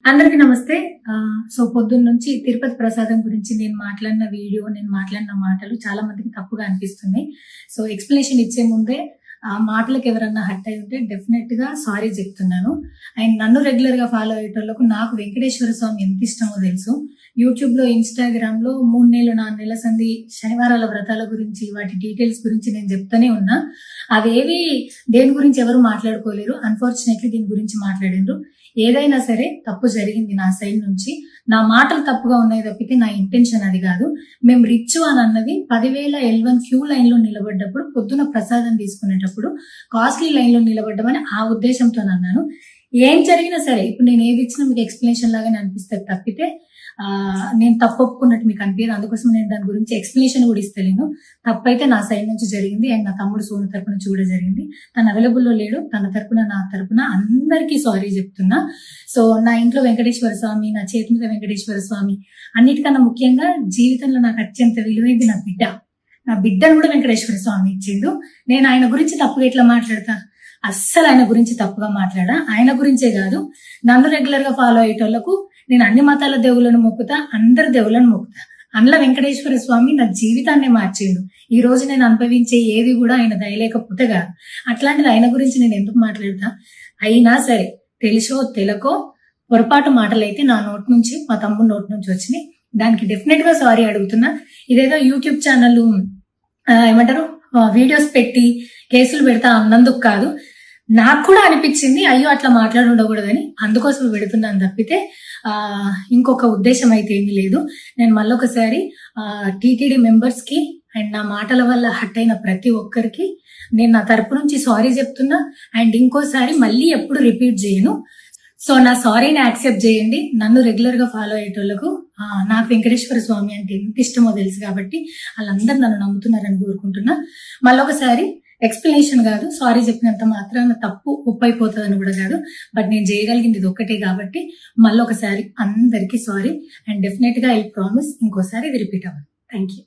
అందరికీ నమస్తే. సో పొద్దున్న నుంచి తిరుపతి ప్రసాదం గురించి నేను మాట్లాడిన మాటలు చాలా మందికి తప్పుగా అనిపిస్తున్నాయి. సో ఎక్స్ప్లెనేషన్ ఇచ్చే ముందే ఆ మాటలకు ఎవరన్నా హర్ట్ అయి ఉంటే డెఫినెట్ గా సారీ చెప్తున్నాను. అండ్ నన్ను రెగ్యులర్ గా ఫాలో అయ్యేటోళ్లకు నాకు వెంకటేశ్వర స్వామి ఎంత ఇష్టమో తెలుసు. యూట్యూబ్ లో, ఇన్స్టాగ్రామ్ లో 3 నెలలు 4 నెలల సంది శనివారాల వ్రతాల గురించి, వాటి డీటెయిల్స్ గురించి నేను చెప్తూనే ఉన్నా. అవేవి దేని గురించి ఎవరు మాట్లాడుకోలేరు. అన్ఫార్చునేట్లీ దీని గురించి మాట్లాడిండ్రు. ఏదైనా సరే తప్పు జరిగింది నా సైడ్ నుంచి. నా మాటలు తప్పుగా ఉన్నాయి తప్పితే నా ఇంటెన్షన్ అది కాదు. మేము రిచ్ అని అన్నది 10,000 L1 క్యూ లైన్ లో నిలబడ్డప్పుడు, పొద్దున ప్రసాదం తీసుకునేటప్పుడు కాస్ట్లీ లైన్ లో నిలబడ్డమని ఆ ఉద్దేశంతో అన్నాను. ఏం జరిగినా సరే ఇప్పుడు నేను ఏది ఇచ్చినా మీకు ఎక్స్ప్లెనేషన్ లాగానే అనిపిస్తుంది తప్పితే నేను తప్పు ఒప్పుకున్నట్టు మీకు అనిపించదు. అందుకోసం నేను దాని గురించి ఎక్స్ప్లెనేషన్ కూడా ఇస్తలేను. తప్పైతే నా సైడ్ నుంచి జరిగింది అండ్ నా తమ్ముడు సోను తరపున నుంచి కూడా జరిగింది. తను అవైలబుల్ లో లేడు. తన తరపున, నా తరపున అందరికీ సారీ చెప్తున్నా. సో నా ఇంట్లో వెంకటేశ్వర స్వామి, నా చేతి మీద వెంకటేశ్వర స్వామి, అన్నిటికన్నా ముఖ్యంగా జీవితంలో నాకు అత్యంత విలువైంది నా బిడ్డ. నా బిడ్డను కూడా వెంకటేశ్వర స్వామి ఇచ్చిండు. నేను ఆయన గురించి తప్పుగా ఎట్లా మాట్లాడతా? అస్సలు ఆయన గురించి తప్పుగా మాట్లాడా. ఆయన గురించే కాదు, నన్ను రెగ్యులర్ గా ఫాలో అయ్యేటోళ్లకు నేను అన్ని మతాల దేవుళ్ళను మొక్కుతా, అందరి దేవుళ్ళను మొక్కుతా. అందులో వెంకటేశ్వర స్వామి నా జీవితాన్ని మార్చిండు. ఈ రోజు నేను అనుభవించే ఏది కూడా ఆయన దయలేకపోతే కాదు. అట్లాంటిది ఆయన గురించి నేను ఎందుకు మాట్లాడతా? అయినా సరే తెలుసో తెలకో పొరపాటు మాటలైతే నా నోటి నుంచి, మా తమ్ముడు నోటి నుంచి వచ్చినాయి. దానికి డెఫినెట్ గా సారీ అడుగుతున్నా. ఇదేదో యూట్యూబ్ ఛానల్ ఏమంటారు వీడియోస్ పెట్టి కేసులు పెడతా అన్నందుకు కాదు, నాకు కూడా అనిపించింది అయ్యో అట్లా మాట్లాడి ఉండకూడదని, అందుకోసం పెడుతున్నాను తప్పితే ఇంకొక ఉద్దేశం అయితే ఏమీ లేదు. నేను మళ్ళొకసారి టీటీడీ మెంబర్స్ కి అండ్ నా మాటల వల్ల హట్ అయిన ప్రతి ఒక్కరికి నేను నా తరపు నుంచి సారీ చెప్తున్నా. అండ్ ఇంకోసారి మళ్ళీ ఎప్పుడు రిపీట్ చేయను. సో నా సారీని యాక్సెప్ట్ చేయండి. నన్ను రెగ్యులర్ గా ఫాలో అయ్యేటోళ్లకు నాకు వెంకటేశ్వర స్వామి అంటే ఎంత ఇష్టమో తెలుసు కాబట్టి వాళ్ళందరూ నన్ను నమ్ముతున్నారని కోరుకుంటున్నా. మళ్ళొకసారి ఎక్స్ప్లెనేషన్ కాదు, సారీ చెప్పినంత మాత్రాన తప్పు ఒప్పైపోతుందని కూడా కాదు. బట్ నేను చేయగలిగింది ఇది ఒక్కటే కాబట్టి మళ్ళొకసారి అందరికీ సారీ. అండ్ డెఫినెట్ గా ఐ ప్రామిస్ ఇంకోసారి ఇది రిపీట్ అవ్వదు. Thank you.